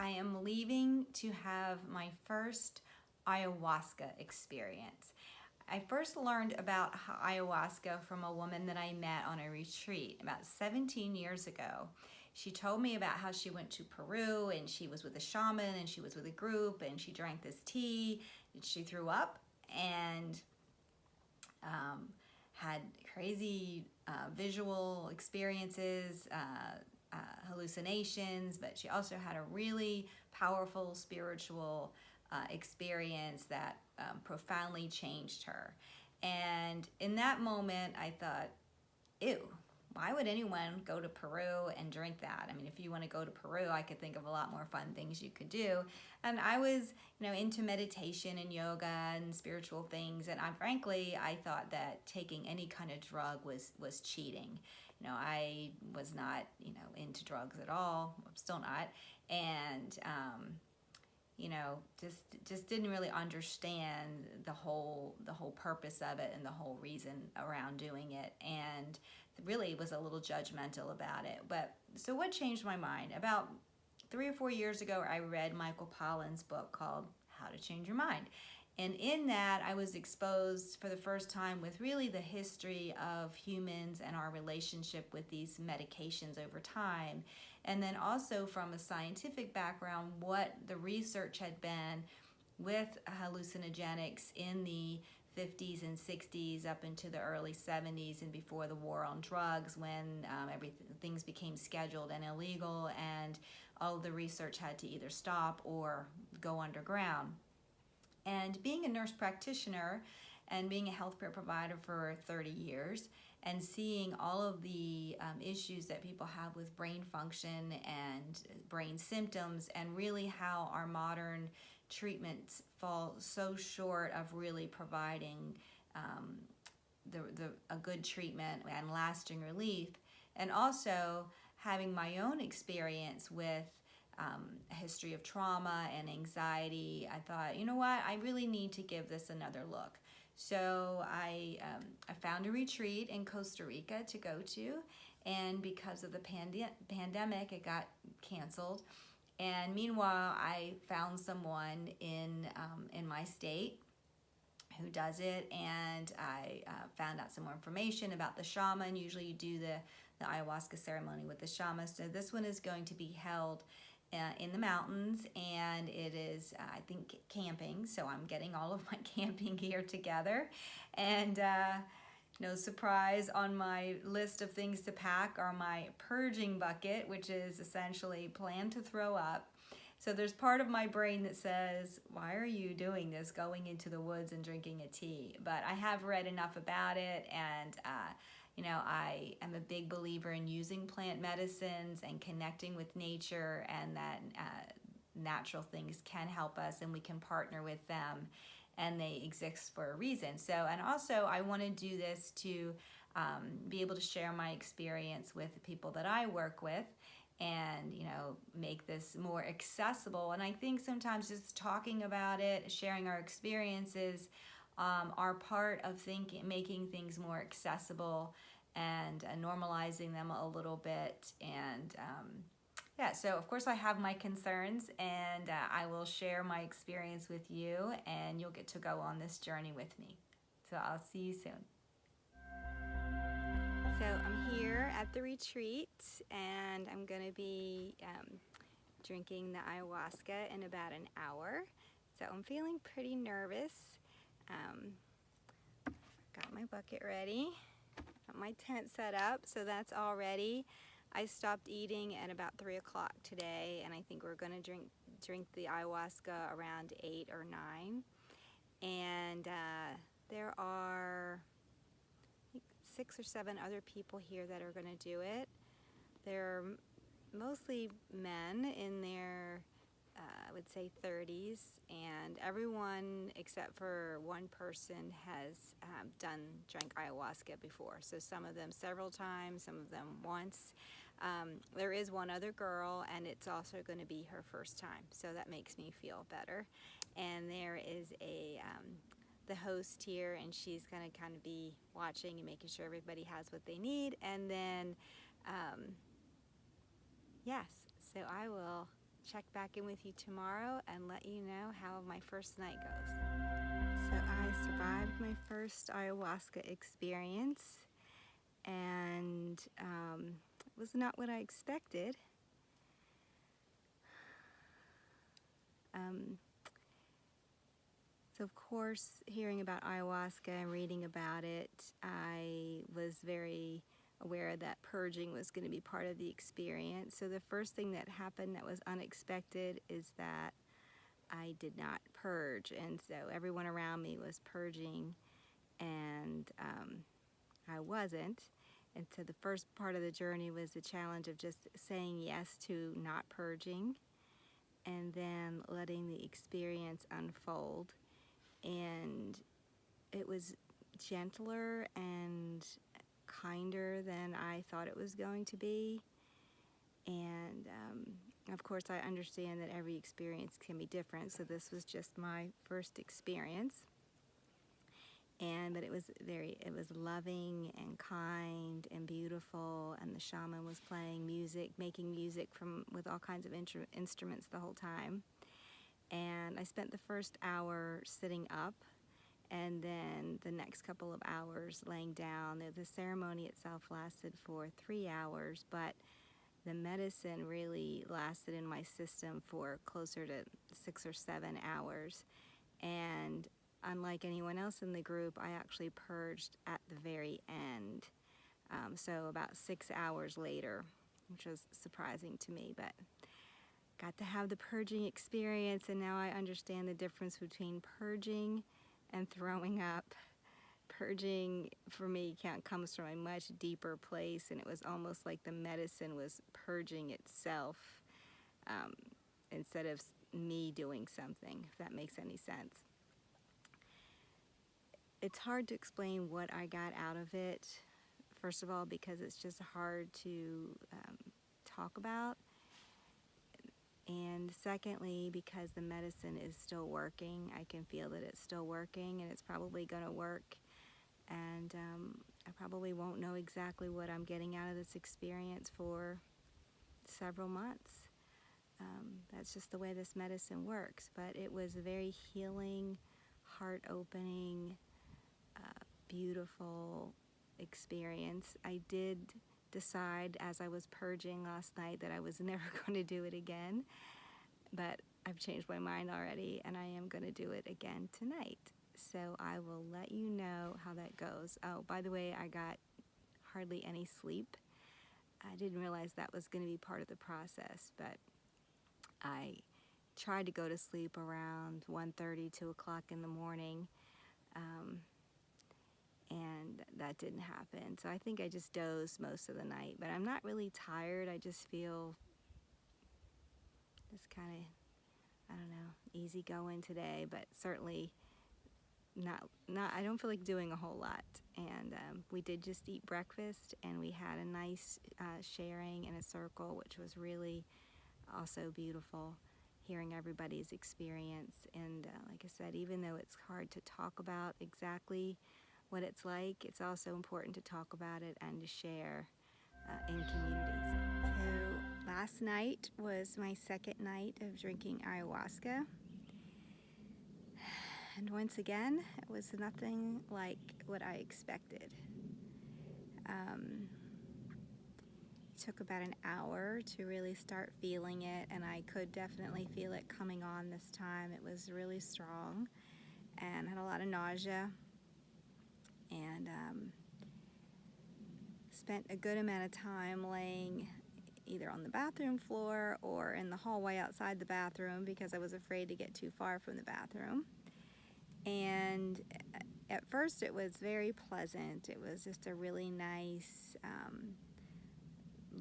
I am leaving to have my first ayahuasca experience. I first learned about ayahuasca from a woman that I met on a retreat about 17 years ago. She told me about how she went to Peru and she was with a shaman and she was with a group and she drank this tea and she threw up and had crazy visual experiences, hallucinations, but she also had a really powerful spiritual experience that profoundly changed her. And in that moment, I thought, ew, why would anyone go to Peru and drink that? I mean, if you want to go to Peru, I could think of a lot more fun things you could do. And I was, into meditation and yoga and spiritual things. And I thought that taking any kind of drug was cheating. I was not, into drugs at all. I'm still not. And, just didn't really understand the whole purpose of it and the whole reason around doing it, and really was a little judgmental about it. But so what changed my mind? About 3 or 4 years ago, I read Michael Pollan's book called How to Change Your Mind. And in that, I was exposed for the first time with really the history of humans and our relationship with these medications over time. And then also from a scientific background, what the research had been with hallucinogenics in the 50s and 60s up into the early 70s and before the war on drugs, when things became scheduled and illegal and all of the research had to either stop or go underground. And being a nurse practitioner and being a healthcare provider for 30 years and seeing all of the issues that people have with brain function and brain symptoms, and really how our modern treatments fall so short of really providing a good treatment and lasting relief, and also having my own experience with a history of trauma and anxiety, I thought, you know what, I really need to give this another look. So I found a retreat in Costa Rica to go to, and because of the pandemic, it got canceled. And meanwhile, I found someone in my state who does it, and I found out some more information about the shaman. Usually you do the ayahuasca ceremony with the shaman. So this one is going to be held in the mountains, and it is, I think, camping. So I'm getting all of my camping gear together. And no surprise, on my list of things to pack are my purging bucket, which is essentially plan to throw up. So there's part of my brain that says, why are you doing this, going into the woods and drinking a tea? But I have read enough about it, and I am a big believer in using plant medicines and connecting with nature, and that natural things can help us and we can partner with them, and they exist for a reason. So, and also I want to do this to be able to share my experience with the people that I work with, and make this more accessible. And I think sometimes just talking about it, sharing our experiences, are part of making things more accessible and normalizing them a little bit. And so of course I have my concerns, and I will share my experience with you, and you'll get to go on this journey with me. So I'll see you soon. So I'm here at the retreat, and I'm going to be drinking the ayahuasca in about an hour. So I'm feeling pretty nervous. Got my bucket ready, got my tent set up, so that's all ready. I stopped eating at about 3 o'clock today, and I think we're going to drink the ayahuasca around 8 or 9. And there are 6 or 7 other people here that are going to do it. They're mostly men in their, I would say, 30s, and everyone except for one person has drank ayahuasca before. So some of them several times, some of them once. There is one other girl, and it's also going to be her first time, so that makes me feel better. And there is the host here, and she's going to kind of be watching and making sure everybody has what they need. And then yes, so I will check back in with you tomorrow and let you know how my first night goes. So I survived my first ayahuasca experience, and it was not what I expected. So of course, hearing about ayahuasca and reading about it, I was very aware that purging was going to be part of the experience. So the first thing that happened that was unexpected is that I did not purge, and so everyone around me was purging, and I wasn't. And so the first part of the journey was the challenge of just saying yes to not purging, and then letting the experience unfold. And it was gentler and kinder than I thought it was going to be. And of course, I understand that every experience can be different, so this was just my first experience. But it was loving and kind and beautiful, and the shaman was playing music, making music with all kinds of instruments the whole time. And I spent the first hour sitting up, and then the next couple of hours laying down. The ceremony itself lasted for 3 hours, but the medicine really lasted in my system for closer to 6 or 7 hours. And unlike anyone else in the group, I actually purged at the very end. So about 6 hours later, which was surprising to me, but got to have the purging experience, and now I understand the difference between purging and throwing up. Purging for me comes from a much deeper place, and it was almost like the medicine was purging itself instead of me doing something, if that makes any sense. It's hard to explain what I got out of it, first of all, because it's just hard to talk about. And secondly, because the medicine is still working, I can feel that it's still working, and it's probably going to work. And I probably won't know exactly what I'm getting out of this experience for several months. That's just the way this medicine works. But it was a very healing, heart-opening, beautiful experience. I did decide as I was purging last night that I was never going to do it again, but I've changed my mind already, and I am going to do it again tonight. So I will let you know how that goes. Oh, by the way, I got hardly any sleep. I didn't realize that was going to be part of the process, but I tried to go to sleep around 1:30, 2 o'clock in the morning, and that didn't happen. So I think I just dozed most of the night, but I'm not really tired. I just feel just kind of, I don't know, easy going today, but certainly not I don't feel like doing a whole lot. And we did just eat breakfast, and we had a nice sharing in a circle, which was really also beautiful, hearing everybody's experience. And like I said, even though it's hard to talk about exactly what it's like, it's also important to talk about it and to share in communities. So last night was my second night of drinking ayahuasca. And once again, it was nothing like what I expected. It took about an hour to really start feeling it, and I could definitely feel it coming on this time. It was really strong, and had a lot of nausea, and spent a good amount of time laying either on the bathroom floor or in the hallway outside the bathroom because I was afraid to get too far from the bathroom. And at first it was very pleasant. It was just a really nice,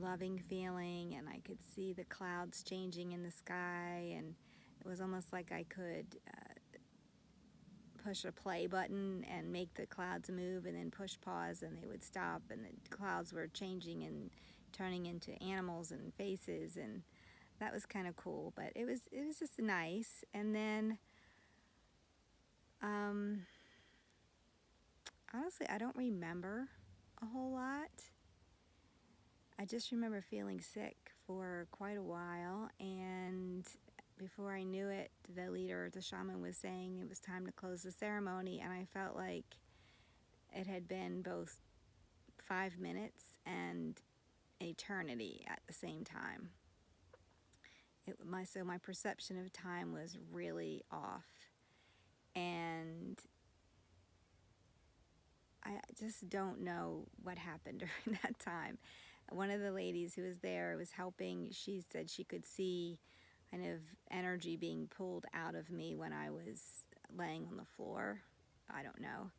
loving feeling, and I could see the clouds changing in the sky, and it was almost like I could push a play button and make the clouds move, and then push pause and they would stop, and the clouds were changing and turning into animals and faces, and that was kind of cool. But it was just nice. And then honestly, I don't remember a whole lot. I just remember feeling sick for quite a while, and before I knew it, the shaman was saying it was time to close the ceremony, and I felt like it had been both 5 minutes and eternity at the same time. So my perception of time was really off, and I just don't know what happened during that time. One of the ladies who was there was helping. She said she could see kind of energy being pulled out of me when I was laying on the floor. I don't know.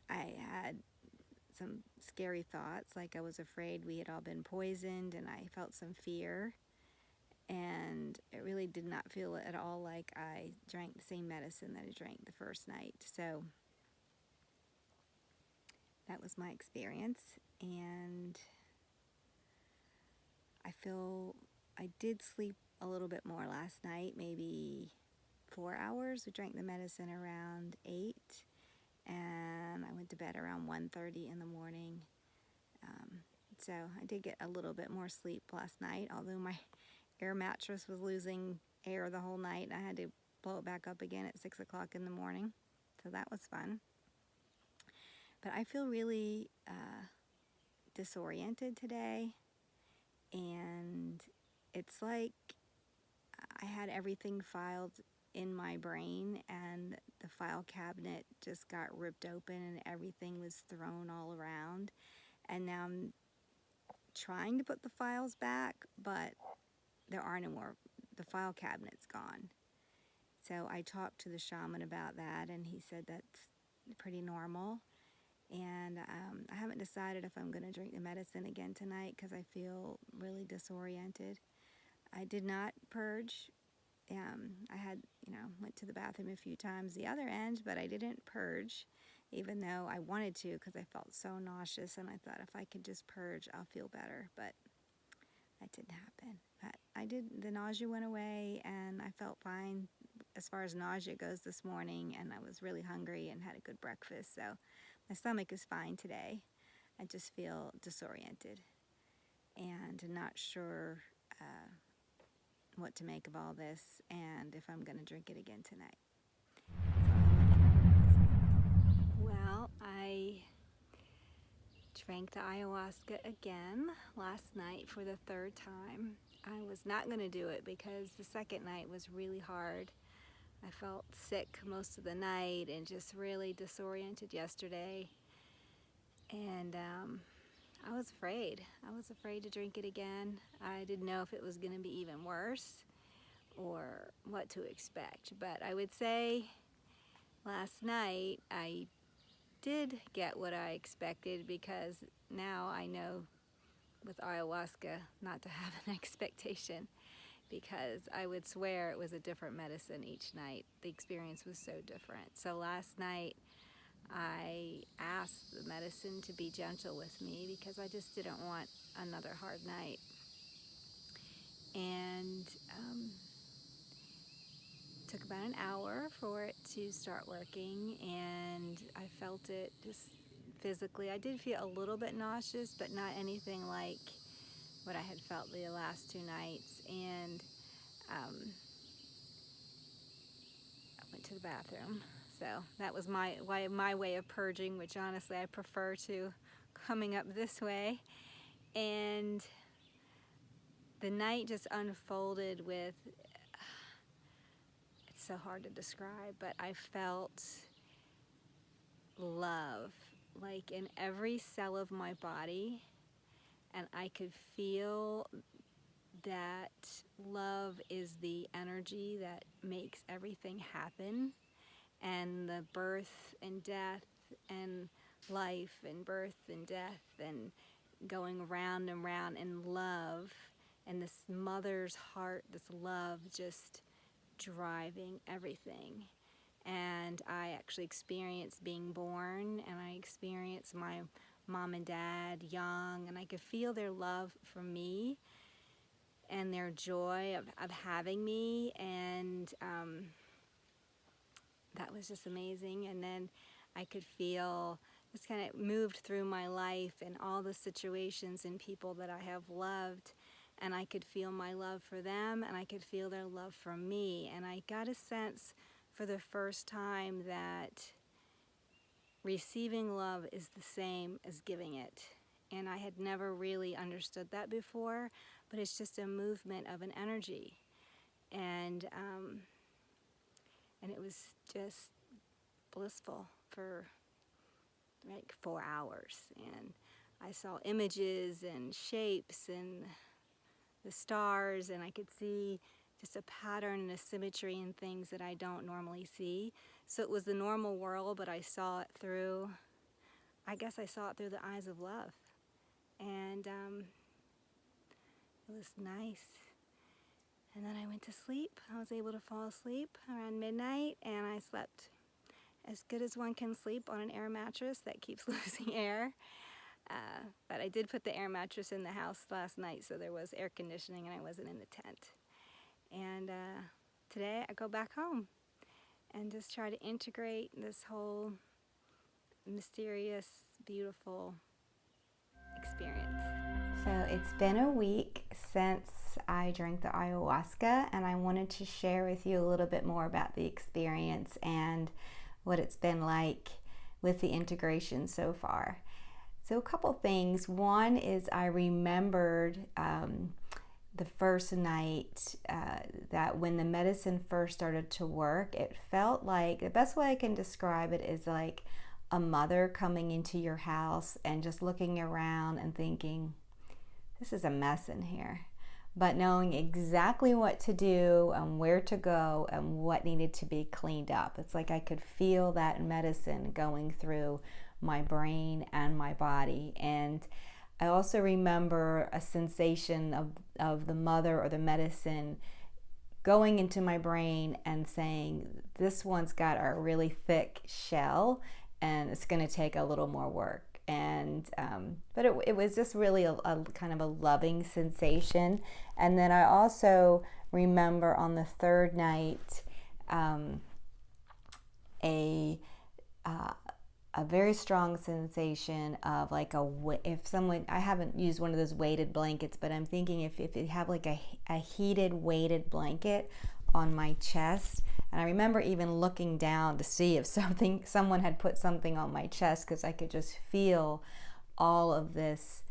I had some scary thoughts, like I was afraid we had all been poisoned, and I felt some fear. And it really did not feel at all like I drank the same medicine that I drank the first night. So that was my experience, and I feel I did sleep a little bit more last night, maybe 4 hours. We drank the medicine around 8, and I went to bed around 1:30 in the morning. So I did get a little bit more sleep last night, although my air mattress was losing air the whole night. I had to blow it back up again at 6 o'clock in the morning, so that was fun. But I feel really disoriented today, and it's like I had everything filed in my brain, and the file cabinet just got ripped open and everything was thrown all around, and now I'm trying to put the files back, but there are no more. The file cabinet's gone. So I talked to the shaman about that, and he said that's pretty normal. And I haven't decided if I'm going to drink the medicine again tonight because I feel really disoriented. I did not purge. I had, went to the bathroom a few times the other end, but I didn't purge, even though I wanted to because I felt so nauseous, and I thought if I could just purge, I'll feel better. But that didn't happen. But the nausea went away, and I felt fine as far as nausea goes this morning, and I was really hungry and had a good breakfast, so my stomach is fine today. I just feel disoriented and not sure what to make of all this and if I'm going to drink it again tonight. Well, I drank the ayahuasca again last night for the 3rd time. I was not going to do it because the second night was really hard. I felt sick most of the night and just really disoriented yesterday. And I was afraid. I was afraid to drink it again. I didn't know if it was going to be even worse or what to expect. But I would say last night I did get what I expected, because now I know with ayahuasca not to have an expectation, because I would swear it was a different medicine each night. The experience was so different. So last night I asked the medicine to be gentle with me because I just didn't want another hard night. And it took about an hour for it to start working, and I felt it just physically. I did feel a little bit nauseous, but not anything like what I had felt the last 2 nights. And I went to the bathroom. So that was my way of purging, which honestly I prefer to coming up this way. And the night just unfolded with, it's so hard to describe, but I felt love, like in every cell of my body, and I could feel that love is the energy that makes everything happen, and the birth and death and life and birth and death and going round and round in love, and this mother's heart, this love just driving everything. And I actually experienced being born, and I experienced my mom and dad young, and I could feel their love for me and their joy of having me, and that was just amazing. And then I could feel just kind of moved through my life and all the situations and people that I have loved, and I could feel my love for them and I could feel their love for me. And I got a sense for the first time that receiving love is the same as giving it. And I had never really understood that before, but it's just a movement of an energy. And it was just blissful for like 4 hours. And I saw images and shapes and the stars, and I could see just a pattern and a symmetry in things that I don't normally see. So it was the normal world, but I saw it through, I guess I saw it through the eyes of love. And it was nice. And then I went to sleep. I was able to fall asleep around midnight, and I slept as good as one can sleep on an air mattress that keeps losing air. But I did put the air mattress in the house last night, so there was air conditioning and I wasn't in the tent. And today I go back home and just try to integrate this whole mysterious, beautiful experience. So it's been a week since I drank the ayahuasca, and I wanted to share with you a little bit more about the experience and what it's been like with the integration so far. So a couple things. One is I remembered the first night that when the medicine first started to work, it felt like, the best way I can describe it is like a mother coming into your house and just looking around and thinking, this is a mess in here, but knowing exactly what to do and where to go and what needed to be cleaned up. It's like I could feel that medicine going through my brain and my body. And I also remember a sensation of the mother or the medicine going into my brain and saying, this one's got a really thick shell and it's going to take a little more work. And but it was just really a kind of a loving sensation. And then I also remember on the third night a very strong sensation of like if someone, I haven't used one of those weighted blankets, but I'm thinking if you have like a heated weighted blanket on my chest. And I remember even looking down to see if someone had put something on my chest, because I could just feel all of this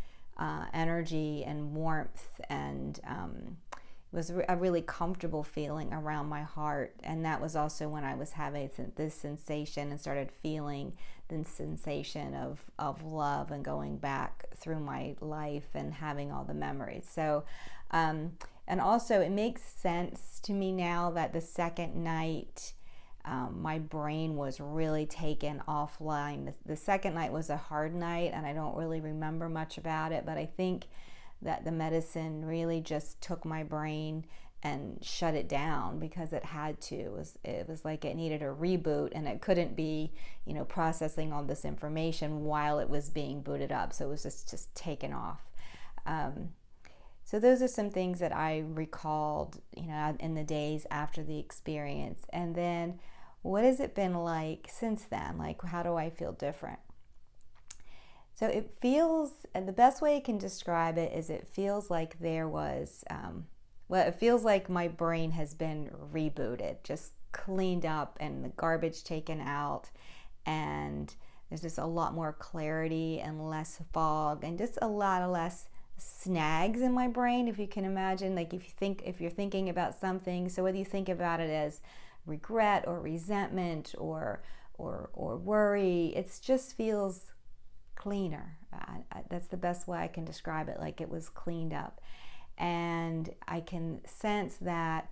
energy and warmth, and it was a really comfortable feeling around my heart. And that was also when I was having this sensation and started feeling the sensation of love and going back through my life and having all the memories. So and also it makes sense to me now that the second night my brain was really taken offline. The second night was a hard night and I don't really remember much about it, but I think that the medicine really just took my brain and shut it down because it had to. It was like it needed a reboot, and it couldn't be, processing all this information while it was being booted up. So it was just taken off. So those are some things that I recalled, in the days after the experience. And then what has it been like since then? Like, how do I feel different? So it feels, and the best way I can describe it is it feels like there was, it feels like my brain has been rebooted, just cleaned up and the garbage taken out. And there's just a lot more clarity and less fog and just a lot of less snags in my brain, if you can imagine. Like if you're thinking about something, so whether you think about it as regret or resentment or worry, it just feels cleaner. That's the best way I can describe it. Like it was cleaned up, and I can sense that,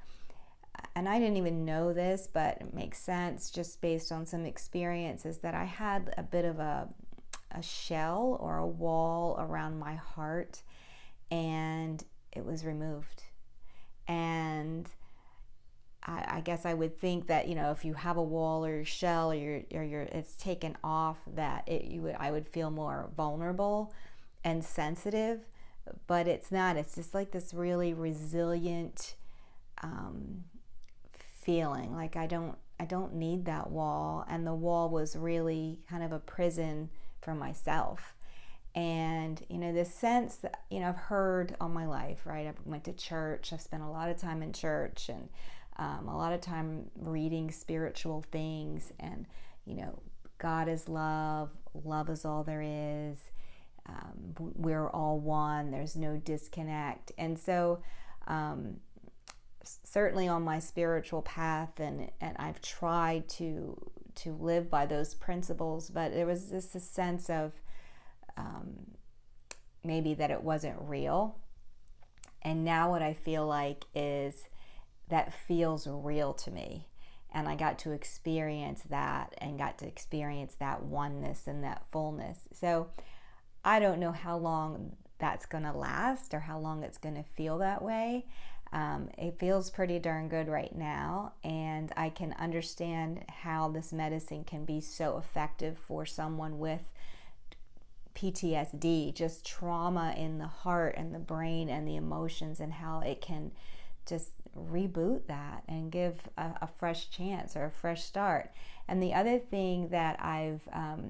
and I didn't even know this, but it makes sense just based on some experiences, that I had a bit of a shell or a wall around my heart, and it was removed. And I guess I would think that, if you have a wall or your shell or it's taken off, that I would feel more vulnerable and sensitive, but it's not. It's just like this really resilient feeling. Like I don't need that wall, and the wall was really kind of a prison for myself. And, this sense that, I've heard all my life, right? I went to church. I've spent a lot of time in church and a lot of time reading spiritual things. And, God is love. Love is all there is. We're all one. There's no disconnect. And so, certainly on my spiritual path, and I've tried to live by those principles, but there was just a sense of maybe that it wasn't real. And now what I feel like is that feels real to me. And I got to experience that and got to experience that oneness and that fullness. So I don't know how long that's going to last or how long it's going to feel that way. It feels pretty darn good right now, and I can understand how this medicine can be so effective for someone with PTSD, just trauma in the heart and the brain and the emotions, and how it can just reboot that and give a fresh chance or a fresh start. And the other thing that I've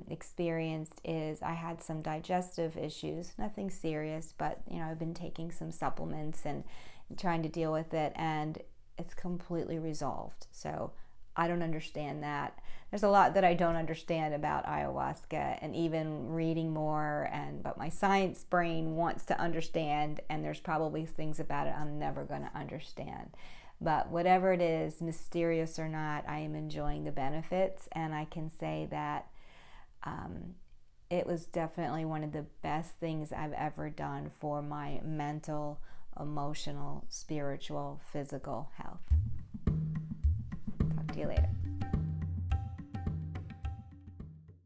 experienced is I had some digestive issues, nothing serious, but I've been taking some supplements and trying to deal with it, and it's completely resolved. So I don't understand that. There's a lot that I don't understand about ayahuasca, and even reading more, but my science brain wants to understand, and there's probably things about it I'm never going to understand. But whatever it is, mysterious or not, I am enjoying the benefits, and I can say that it was definitely one of the best things I've ever done for my mental, emotional, spiritual, physical health. Talk to you later.